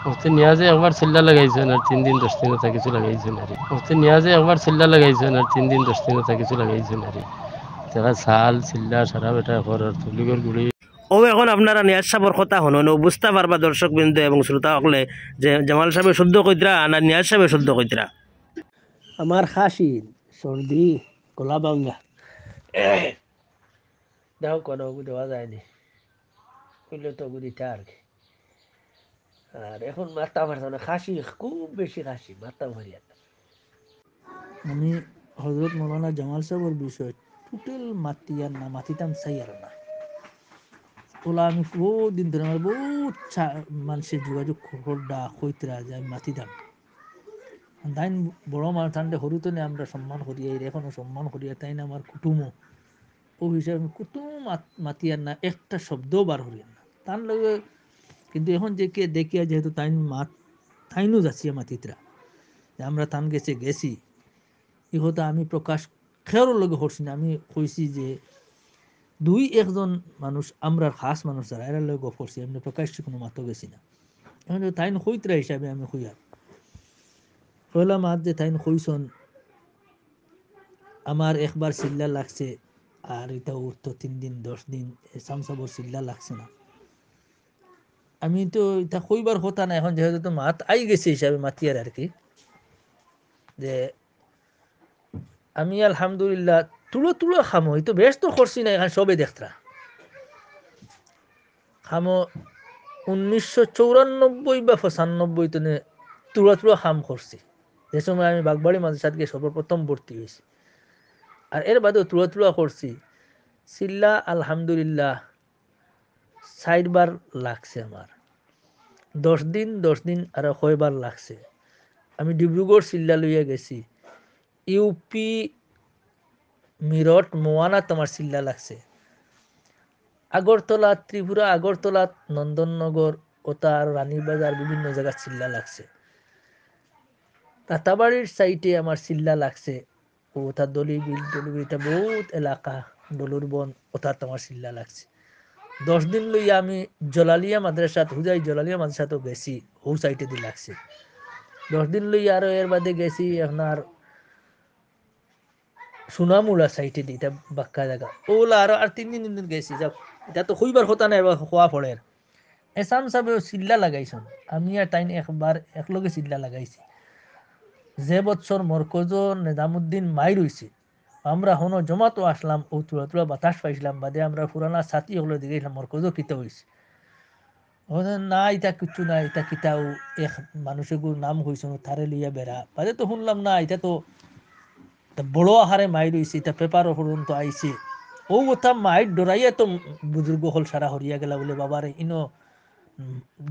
মুফতি নিয়াজে একবার চিল্লা লাগাইছেন আর 3 দিন 10 দিন তা কিছু লাগাইছেন আর মুফতি নিয়াজে একবার চিল্লা লাগাইছেন আর 3 দিন 10 দিন তা কিছু লাগাইছেন আর তারা সাল চিল্লা সারা বেটা ঘর আর তুলিগর গুড়ি ও এখন আপনারা নিয়াজ সাহেবের কথা হনন বুঝতে পারবা দর্শক বিন্দু এবং শ্রোতা সকলে যে জামাল সাহেবের শুদ্ধ কইতরা না নিয়াজ সাহেবের শুদ্ধ কইতরা। আমার খাসি সর্দি গলা ভাঙ্গা দাও কোনো দেওয়া যায়নি বুঝলে তো বুঝিটা আর কি। আর এখন মাথা মারছে না, খাসি খুব বেশি খাসি মাথা মারিয়া। আমি হজরত মৌলানা জামাল সাহেবের বিষয় টোটাল মাতিয়ার না মাতিতাম চাই আর না ওলা আমি বহুত দিন ধরে আমার বহুত মানুষের যোগাযোগ খবরটা কইতরা যে আমি মাতিতাম তাই বড় মানুষ টানতে সরুতে আমরা সম্মান করিয়া এখনো সম্মান করিয়া তাই না আমার কুটুমও ও হিসাবে আমি কুটুম মাতিয়ার না একটা শব্দও বার করিয়া না তার লগে। কিন্তু এখন যে কে দেখিয়া যেহেতু তাইনও যাচ্ছি মাতিতরা যে আমরা তান গেছি এই কথা আমি প্রকাশ খেয়ার লগে করছি না। আমি কইছি যে 2-1 মানুষ আমরা খাস মানুষ যারা এরা লগে গপ করছি, এমনি প্রকাশ্যে কোনো মাতো গেছি না। এখন তাইন কইতরা হিসাবে আমি কইয়া পয়লা মাত যে তাইন কইসন আমার একবার চিল্লা লাগছে আর এটা উঠতো 3 দিন 10 দিন সামসাবর চিল্লা লাগছে না। আমি তো এটা কইবার কথা না, এখন যেহেতু তো মাত আই গেছে হিসাবে মাতিয়ার আর কি। যে আমি আলহামদুলিল্লাহ তুলো খামো এই তো বেশ তো করছি না, এখন সবে দেখতরা খামো 1994 বা 95 তনে তুলো খাম করছি, যে সময় আমি বাগবাড়ি মাদ্রাসাত গিয়ে সর্বপ্রথম ভর্তি হয়েছি। আর এর বাদেও তুলো করছি চিল্লা আলহামদুলিল্লাহ 60 বার লাগছে আমার। 10 দিন আরো কয়বার লাগছে। আমি ডিব্রুগড় চিল্লা লইয়া গেছি, ইউপি মিরট মোয়ানা তোমার চিল্লা লাগছে, আগরতলা ত্রিপুরা আগরতলা নন্দননগর ওটা আর রানীবাজার বিভিন্ন জায়গায় চিল্লা লাগছে। তাতাবাড়ির সাইটে আমার চিল্লা লাগছে, ওটা দলিবিল এটা বহুত এলাকা ডলুর বন ওটা তোমার চিল্লা লাগছে। 10 দিন লইয়া আমি জলালিয়া মাদ্রাসাত হুজাই জলালিয়া মাদ্রাসাতেও গেছি, হৌ সাইটে দিয়ে লাগছে। 10 দিন লইয়া আরো এর বাদে গেছি আপনার সুনামুলা সাইটে দিয়ে, এটা বাক্কা জায়গা ওলা আরো আর 3 দিন গেছি। যাক এটা তো হইবার কথা না, এবার খোয়া পড়ে এসাম সাহেব চিল্লা লাগাইছেন, আমি আর তাইন একবার একলগে চিল্লা লাগাইছি। যে বছর মরকজ নিজামুদ্দিন মাইর হইছে আমরা হনো জমাতো আসলাম ও তুলা বাতাস পাইছিলাম, বাদে আমরা পুরানা সাথী হলো দিকে মরকজও কিতা হয়েছে না এটা কিচ্ছু না, এটা কিতাও এক মানুষের নাম হয়েছে তারে লিয়া বেড়া, বাদে তো শুনলাম না এটা তো বড় আহারে মাইর হয়েছে, এটা পেপারও পর্যন্ত আইছে। ও কথা মাইর ডরাইয়া তো বুজুর্গ হল সারা হরিয়া গেলা বলে বাবারে ইনো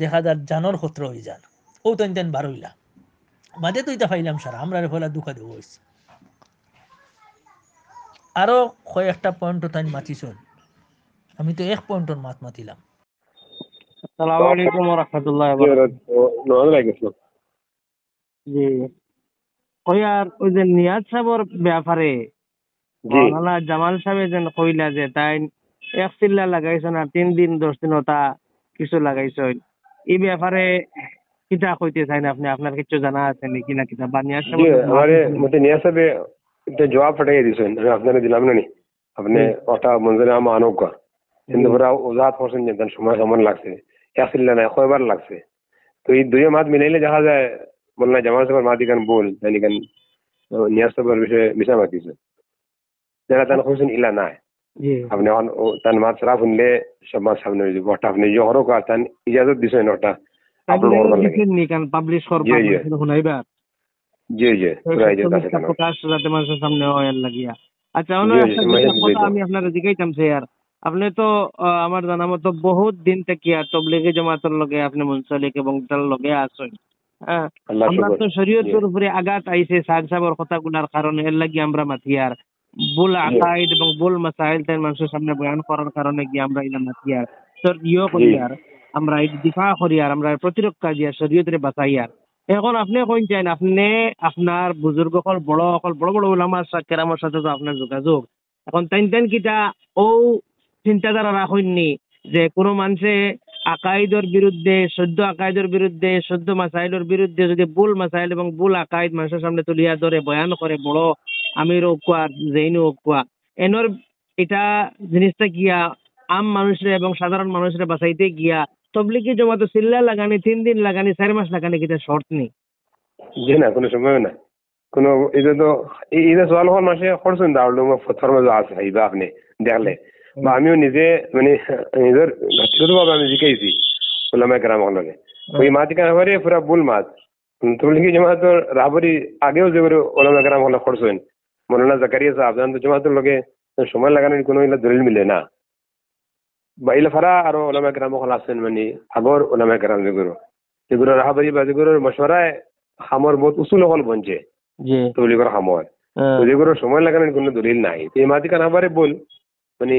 দেখা যার জানর ক্ষত্র হয়ে যান ও তেন বার হইলা, বাদে তো এটা পাইলাম সারা আমরা হইলা দুঃখা দেব হয়েছে। আরো কয়েকটা পয়েন্ট তাই মাতিছন, আমি তো 1 পয়েন্টর মাতিলাম। আসসালামু আলাইকুম ওয়া রাহমাতুল্লাহি ওয়া বারাকাতুহু। জি কইয়ার ওই যে নিয়াজ সাহেবের ব্যাপারে মাওলানা জামাল সাহেব যেন কইলা যে তাই এক চিল্লা লাগাইছেন আর 3 দিন 10 দিন ওটা কিছু লাগাইছেন, এই ব্যাপারে কিটা কইতে চাইন আপনি? আপনার কিছু জানা আছে নাকি না কিটা? বা নিয়াজ সাহেব আমারে মতে নিয়াজ সাহেব এটা জবাব ফাটাই দিছেন, আমি আপনারে দিলাম না নি, আপনি ওটা মঞ্জুরে আমার আনোকা কিন্তু ওরা ওজাত করছেন যে সময় কেমন লাগছে, এক চিল্লা না কয়বার লাগছে। তো এই দুই মাত মিলাইলে দেখা যায় বলনা জামাল সাহেবের মাতি গান বল জানি গান নিয়াজ সাহেবের বিষয়ে মিশা মাতিছে যারা তান কইছেন ইলা নাই। আপনি এখন তার মাত সারা শুনলে সব মাত সামনে হয়ে যাবে, ওটা আপনি জহরও কার তান ইজাজত দিছেন ওটা আপলোড করবার লাগে। পাবলিশ করবার শুনাইবা জি পুরা ইজাজত আছে প্রকাশ যাতে মানুষের সামনে হয় লাগিয়া। আচ্ছা আমি আপনারা জিজ্ঞাইতাম স্যার, আপনি তো আমার জানা মতো বহুত দিন থেকে তবলিগি জামাতের লগে আপনি মুনসালিক এবং তার লগে আছেন। হ্যাঁ, আমরা তো শরীয়তের উপরে আঘাত আইছে সাহেব সাহেবের কথাগুলার কারণে, এর লাগি আমরা মাতিয়ার ভুল আকাইদ এবং ভুল মাসাইল তাই মানুষের সামনে বয়ান করার কারণে গিয়ে আমরা এটা মাতিয়ার করিয়ার আমরা এই দিফা করিয়ার আমরা প্রতিরক্ষা দিয়া শরীয়তের বাঁচাইয়ার। এখন আপনি কইন চাইন আপনি আপনার বুজুর্গ বড় বড় উলামার কেরামের সাথে তো আপনার যোগাযোগ, এখন তাইন কিটা ও চিন্তাধারা রাখেননি যে কোনো মানুষে আকাইদের বিরুদ্ধে, শুদ্ধ আকাইদের বিরুদ্ধে, শুদ্ধ মাসাইলের বিরুদ্ধে যদি ভুল মাসাইল এবং ভুল আকাইদ মানুষের সামনে তুলিয়া ধরে বয়ান করে বড় আমির ওকুয়া জৈন ওকুয়া এনর এটা জিনিসটা গিয়া আম মানুষরা এবং সাধারণ মানুষরা বাঁচাইতে গিয়া তবলিগি জমাতে চিল্লা লাগানি 3 দিন লাগানি 4 মাস লাগানি কিটা শর্ট নেই। জি না, কোনো সময় না, কোনো এটা তো এই যে সোয়াল হওয়ার মাসে করছেন দাঁড়ালো ফথর মাঝে আছে এইবা আপনি দেখলে বা আমিও নিজে মানে নিজের ব্যক্তিগতভাবে আমি শিখাইছি ওলামা কেরাম হলে ওই মাতিকা হরে পুরা ভুল মাত তবলিগি জমাতের রাবরি আগেও যেগুলো ওলামা কেরাম হলে করছেন মৌলানা জাকারিয়া সাহেব জানতো জমাতের লগে সময় লাগানোর কোনো ইলা দলিল মিলে না বা ইলা ফারা আরো ওলামা কেরাম হল আছেন মানে আগর ওলামা কেরাম যেগুলো রাহাবারি বা যেগুলোর মশওয়ারায় খামর বহুত উসুল হল বনছে জি তবলিগের খামর যেগুলো সময় লাগানোর কোনো দলিল নাই এই মাতিকা নাবারে বল মানে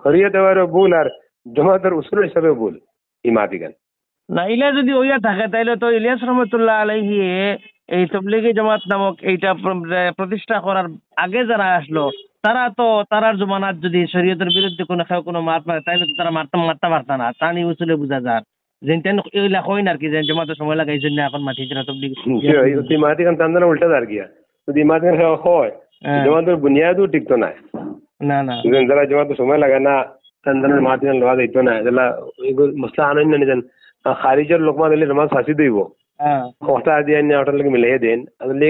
শরিয়ত দেওয়ারও ভুল আর জমাতের উসুল হিসাবে ভুল এই মাতিকান না ইলা যদি ওইয়া থাকে তাইলে তো ইলিয়াস রহমতুল্লাহ আলাইহি এই তবলিগি জামাত নামক এইটা প্রতিষ্ঠা করার আগে যারা আসলো তারা তো তারার জমানাত যদি শরীয়তের বিরুদ্ধে কোনো কেউ কোনো মাত মারে তাইলে তো তারা মারতে পারত না, তা নিয়ে উসুলে বোঝা যায় যেন এইলা কই না আর কি যে জামাতে সময় লাগাইছে না এখন মাটি দিরা তবলিগি মাতিকান তান্দানা উল্টা দাঁড় গিয়া যদি মাতিকান হয় জমাতের বুনিয়াদও টিকতো না না না যারা জমাতে সময় লাগে না তান্দানের মাতিকান লওয়া যাইতো না যারা মশলা আনেন না নিজেন খারিজের লোকমা দিলে নামাজ ফাঁসি দিব কথা দিয়ে ওটার লাগে মিলিয়ে দেন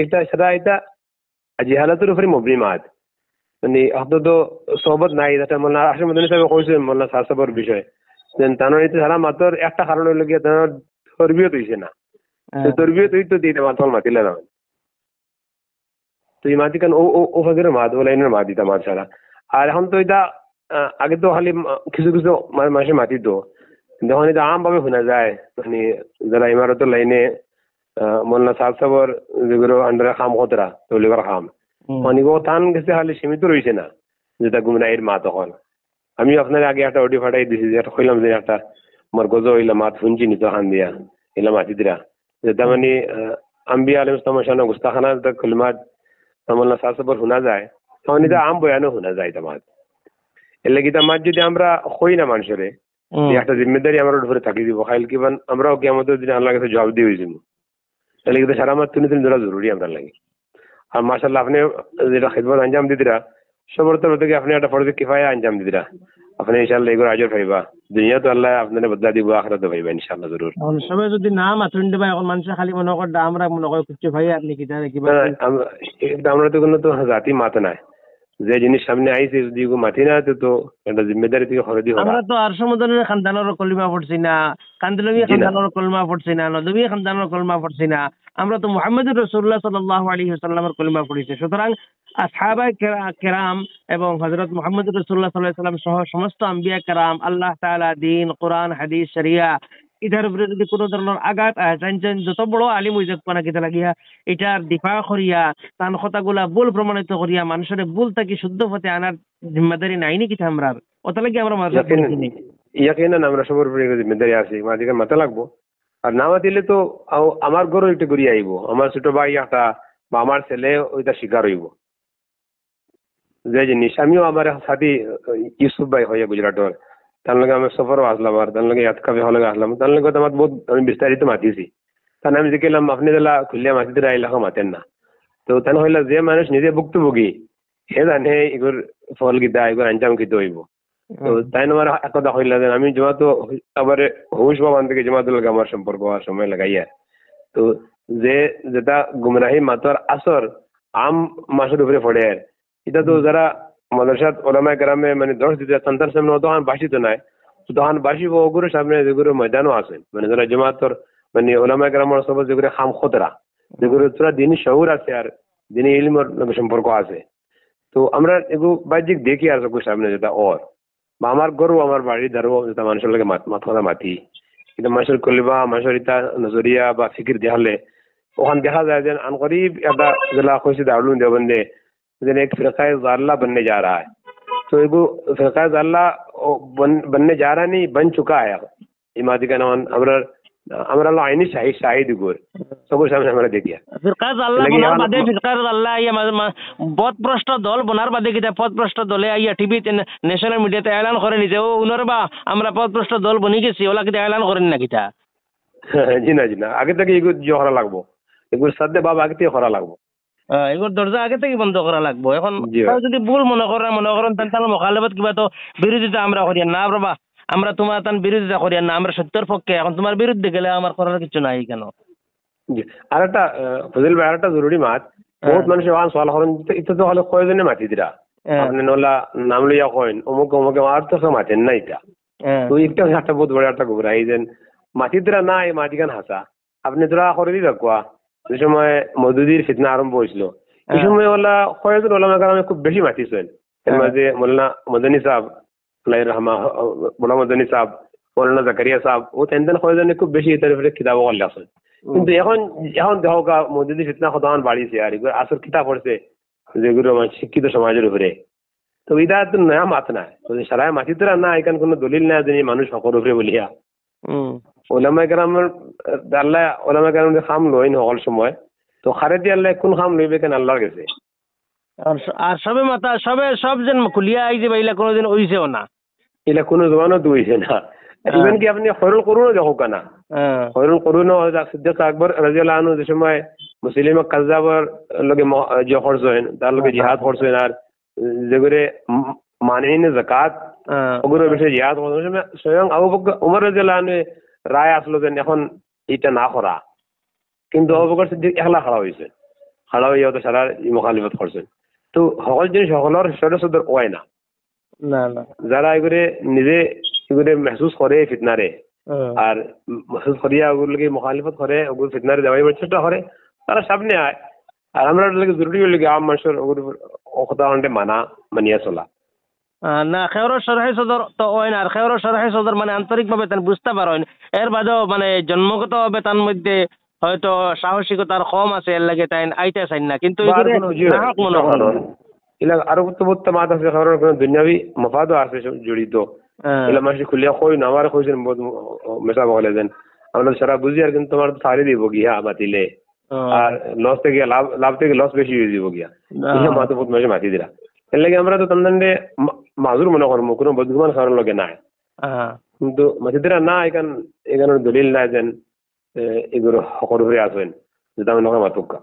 একটা সেটা এটা জিহালাতের উপরে মবনি মাত মানে আপনার তো সহবত নাই এটা মোল্লা আসিফ মদনী সাহেব কইছেন মোল্লা সাহসাবর বিষয় তানোর এটা সারা মাত্র একটা কারণ হইল গিয়ে তানোর তরবিয়ত হইছে না তরবিয়ত হইতো দিয়ে মাতল মাতিলে না তো এই মাতিকান ও ফাঁকের মাত ও লাইনের মাত দিতাম মাত ছাড়া আর এখন তো এটা আগে তো খালি কিছু কিছু মাসে মাতিত যখন এটা আম ভাবে শোনা যায় মানে যারা ইমারতের লাইনে মোল্লা সাহসাবর যেগুলো আন্ডারে খাম কতরা তবলিগের খাম অনেক টান গেছে খালি সীমিত রয়েছে না যেটা গুমনাইয়ের মা তখন আমি আপনার আগে একটা অডিও ফাটাই দিছি যে একটা কইলাম যে একটা আমার গজ হইলা মাত শুনছি নি তো হান দিয়া এলা মাতি দিরা যেটা মানে আম্বিয়া আলম ইসলামের সামনে গুস্তাখানা কলিমাত মোল্লা সাহসাবর শোনা যায় তখন এটা আম বয়ানও শোনা যায় তামাত এর লাগি তামাত যদি আমরা হই না মানুষের একটা জিম্মেদারি আমার উপরে থাকি দিব খাইল কি আমরাও কি আমাদের দিন আল্লাহ কাছে জবাব দিয়ে হয়েছি তাহলে কিন্তু সারা মাস তুমি ধরা জরুরি আমরা লাগে আর মাশাল্লাহ আপনি যেটা খিদমত আঞ্জাম দিদিরা সবার তরফ থেকে আপনি একটা ফরজে কিফায়া আঞ্জাম দিদিরা আপনি ইনশাআল্লাহ এগুলো আজর পাইবা দুনিয়া তো আল্লাহ আপনার বদলা দিব আখিরাতে পাইবা ইনশাআল্লাহ জরুর সবাই যদি না মাথুন দিবা এখন মানুষ খালি মনে করে আমরা মনে করে কিছু ভাই আপনি কি জানেন কিবা আমরা তো কোনো তো জাতি মাত নাই যে জিনিস সামনে আইছে যদি মাতি না তো একটা জিম্মেদারি থেকে খরচ দিই আমরা তো আর সমুদ্রের খানদানের কলিমা পড়ছি না, কান্দলবি খানদানের কলিমা পড়ছি না, নদবী খানদানের কলিমা পড়ছি না, আমরা তো মুহাম্মদুর রাসূলুল্লাহ সাল্লাল্লাহু আলাইহি ওয়াসাল্লামের কলিমা পড়েছি। সুতরাং আসহাবায়ে কেরাম এবং হযরত মুহাম্মদুর রাসূলুল্লাহ সাল্লাল্লাহু আলাইহি ওয়াসাল্লাম সহ সমস্ত আম্বিয়া কেরাম আল্লাহ তাআলা দ্বীন কোরআন হাদিস শরিয়া এটার উপরে যদি কোনো ধরনের আঘাত যত বড় আলিম হয়ে যাক না কিতা লাগিয়া এটার দিফা করিয়া তান কথাগুলা ভুল প্রমাণিত করিয়া মানুষের ভুল থাকি শুদ্ধ পথে আনার জিম্মাদারি নাই নাকি আমরা ওটা লাগি আমরা মাথা ইয়াকিনান আমরা সবার উপরে জিম্মেদারি আছে মাঝে মাথা লাগবো আর না মাতিলে তো আমার ঘরও একটু ঘুরিয়ে আইব আমার ছোট ভাই একটা বা আমার ছেলে ওইটা শিকার হইব যে জিনিস আমিও আমার সাথী ইউসুফ ভাই হইয়া গুজরাটর তার লগে আমি সফরও আসলাম আর তার লগে ইয়াতকাবে হলে আসলাম তার লগে আমার বহুত আমি বিস্তারিত মাতিছি তার আমি দেখলাম আপনি যেলা খুলিয়া মাতিতে আইলাকা মাতেন না তো তান হইলা যে মানুষ নিজে ভুক্তভোগী হে জানে এগুর ফল গীতা এগুর আঞ্জাম কিতে হইব তো তাই আমার এক কথা হইলা যে আমি জমা তো আবার হুশ বাবান থেকে জমাতুল লগে আমার সম্পর্ক হওয়ার সময় লাগাইয়া তো যে যেটা গুমরাহি মাতার আসর আম মাসের উপরে পড়ে এটা তো যারা মাদ্রাসাত ওলামায়ে কেরামে মানে দর্শ দিতে সন্তান সামনে তখন বাসিত নাই তখন বাসিব ওগুলো সামনে যেগুলো ময়দানও আছে মানে যারা জমাতর মানে ওলামায়ে কেরামের সব যেগুলো খাম খতরা যেগুলো তোরা দিনই শহুর আছে আর দিনই ইলমের সম্পর্ক আছে তো আমরা এগুলো বাহ্যিক দেখি আর চোখের সামনে যেটা ওর বা আমার গরু আমার বাড়ির ধারো যেটা মানুষের লাগে মাথা মাতি কিন্তু মানুষের কলিবা মানুষের ইটা নজরিয়া বা ফিকির দেখালে ওখান দেখা যায় যে আনকরিব একটা জেলা খুশি দারুল দেওবন্দে एक फिरकाए ज़ाल्ला बनने जा रहा है तो एक फिरकाए ज़ाल्ला बनने जा रहा नहीं बन चुका है इमादी का नाम हमरा আমরা হলো আইনি শাহিদ গুর সবুর সামনে আমরা দেখিয়া ফিরকাজ আল্লাহ বনার বাদে ফিরকাজ আল্লাহ আইয়া পথভ্রষ্ট দল বনার বাদে কিতা পথভ্রষ্ট দলে আইয়া টিভিতে ন্যাশনাল মিডিয়াতে এলান করে নিছে ও উনার বা আমরা পথভ্রষ্ট দল বনি গেছি ওলা কিতা এলান করেন না কিতা জি না আগে থেকে এগুলো যে করা লাগবো এগুলো সাথে বাবা আগে থেকে করা লাগবো এগুলোর দরজা আগে থেকে বন্ধ করা লাগবো এখন যদি ভুল মনে করেন তাহলে মোকালেবত কিবা তো বিরোধিতা আমরা করিয়া না বাবা আমরা তোমার তার বিরোধিতা করিয়া না আমরা সত্যের পক্ষে এখন তোমার বিরুদ্ধে গেলে আমার করার কিছু নাই কেন আর একটা ফজল ভাই আর একটা জরুরি মাত বহুত মানুষ সওয়াল করেন এটা তো হলো কয়জনে মাতি দিরা আপনি নলা নাম লইয়া কইন অমুক আর তো মাতেন না এটা তো একটা বহুত বড় একটা ঘুরা এই যে মাটি দিরা নাই মাটিখান হাসা আপনি তোরা করে দিবা কোয়া যে সময় মধুদির ফিতনা আরম্ভ হয়েছিল এই সময় ওলা কয়েকজন ওলামা কারামে খুব বেশি মাতিছেন এর মাঝে মৌলানা মদনী সাহেব আল্লাহ রহমা মৌলানা মদনী সাহেব মৌলানা জাকারিয়া সাহেব ও তেন কয়েকজনে খুব বেশি এটার উপরে কিতাব করলে আসেন কিন্তু এখন দেখো মধুদির ফিতনা কতক্ষণ বাড়িছে আর এগুলো আসল কিতাব পড়ছে যেগুলো শিক্ষিত সমাজের উপরে তো এটা তো নয়া মাত না সারায় মাটি তোরা না এখানে কোনো দলিল না যে মানুষ সকল উপরে বলিয়া ওলামা কেরামের আল্লাহ ওলামা কেরামের খাম লইন সকল সময় তো খারেদি আল্লাহ কোন খাম লইবে কেন আল্লাহর কাছে আর সবে মাথা সব যেন খুলিয়া আই যে বাইলা কোনোদিন হইছেও না এলা কোনো জমানো দুইছে না ইভেন কি আপনি খয়রুল করুনও দেখো কেনা খয়রুল করুনও সিদ্দিক আকবর রাদিয়াল্লাহু আনহু যে সময় মুসলিমা কাজ্জাবর লগে যে করছেন তার লগে জিহাদ করছেন আর যেগুলো মানেন যাকাত ওগুলোর বিষয়ে জিহাদ করছেন স্বয়ং আবু বকর ওমর রাদিয়াল্লাহু আনহু রায় আসলো যে এখন এটা না করা কিন্তু আবু বকর সিদ্দিক একলা খাড়া হয়েছে খাড়া হইয়া তো সারা মুখালিফত করছেন তো সকল জিনিস সকলের সদস্য হয় না যারা এগুলো নিজে এগুলো মেহসুস করে ফিতনারে আর মেহসুস করিয়া ওগুলোকে মুখালিফত করে ওগুলো ফিতনারে দেওয়াই চেষ্টা করে তারা সামনে আয় আর আমরা জরুরি হলে আম মানুষের ওগুলো কথা মানিয়া চলা না খেয়রর সরহাই সদর তো হয় না আর খেয়রর সরহাই সদর মানে আন্তরিকভাবে তান বুঝতে পারেন এর বাদেও মানে জন্মগতভাবে তার মধ্যে হয়তো সাহসিকতার কম আছে এর লাগে তাই আইতে চাই না কিন্তু আরো বহুত মাত আছে খেয়রর কোনো দুনিয়াবি মফাদও আছে জড়িত এলা মানুষ খুলিয়া কই না আমার কইছেন বহুত মেশা বলে দেন আমরা সারা বুঝি আর কিন্তু তোমার সারি দিব গিয়া বাতিলে আর লস থেকে লাভ থেকে লস বেশি হয়ে দিব গিয়া মাতো বহুত মাসে মাতি দিলা এর লাগে আমরা তো তন্দে মাজুর মনে করবো কোনো বদগুমান কারণ লগে নাই কিন্তু মাতিদিরা না এখানে দলিল নাই যেন এগুলো সকল হয়ে আসবেন যেটা আমি নয় মাতুকা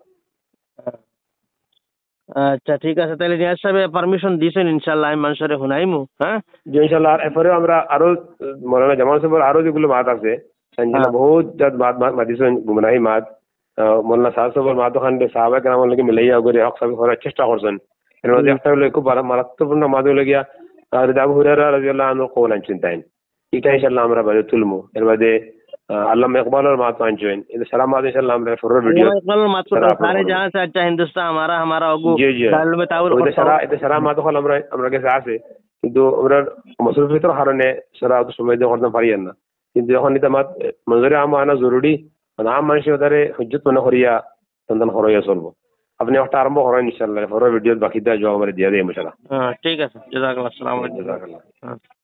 আচ্ছা ঠিক আছে তাহলে নিয়াজ সাহেব পারমিশন দিয়েছেন ইনশাল্লাহ আমি মানুষের শুনাইমু হ্যাঁ জি ইনশাল্লাহ আর এরপরেও আমরা আরো মৌলানা জামাল সাহেবের আরো যেগুলো মাত আছে বহুত মাতিছেন গুমরাহি মাত মৌলানা সাহেব সাহেবের মাত ওখান সাহাবা কেরামের লগে মিলাইয়া করে হক সাহেব করার চেষ্টা করছেন এর মধ্যে একটা হলো খুব মারাত্মপূর্ণ মাদ হলো গিয়া আবু হুরায়রা রাদিয়াল্লাহু আনহু কওল আনছেন তাই এটা ইনশাআল্লাহ আমরা বাজে তুলমু এর মধ্যে আল্লামা ইকবালের মাত আনছেন এই সালাম মাদ ইনশাআল্লাহ আমরা ফরওয়ার্ড ভিডিও ইকবালের মাত তো সারে জাহাं से अच्छा हिंदुस्तान हमारा ओগু দারুল মে তাউল এটা সারা মাত হল আমরা কাছে আছে কিন্তু আমরা মসরুফের ভিতর কারণে সারা তো সময় দিয়ে করতে পারি না কিন্তু যখন এটা মাত নজরে আনা জরুরি আম মানুষের ওদারে হুজ্জত মনে করিয়া তন্দন হরইয়া চলবো আপনি একটা আরম্ভ করেন ইনশাআল্লাহ ফরওয়ার্ড ভিডিও বাকিটা জবাব দিয়ে দেব ইনশাআল্লাহ ঠিক আছে জাযাকাল্লাহ আসসালামু আলাইকুম।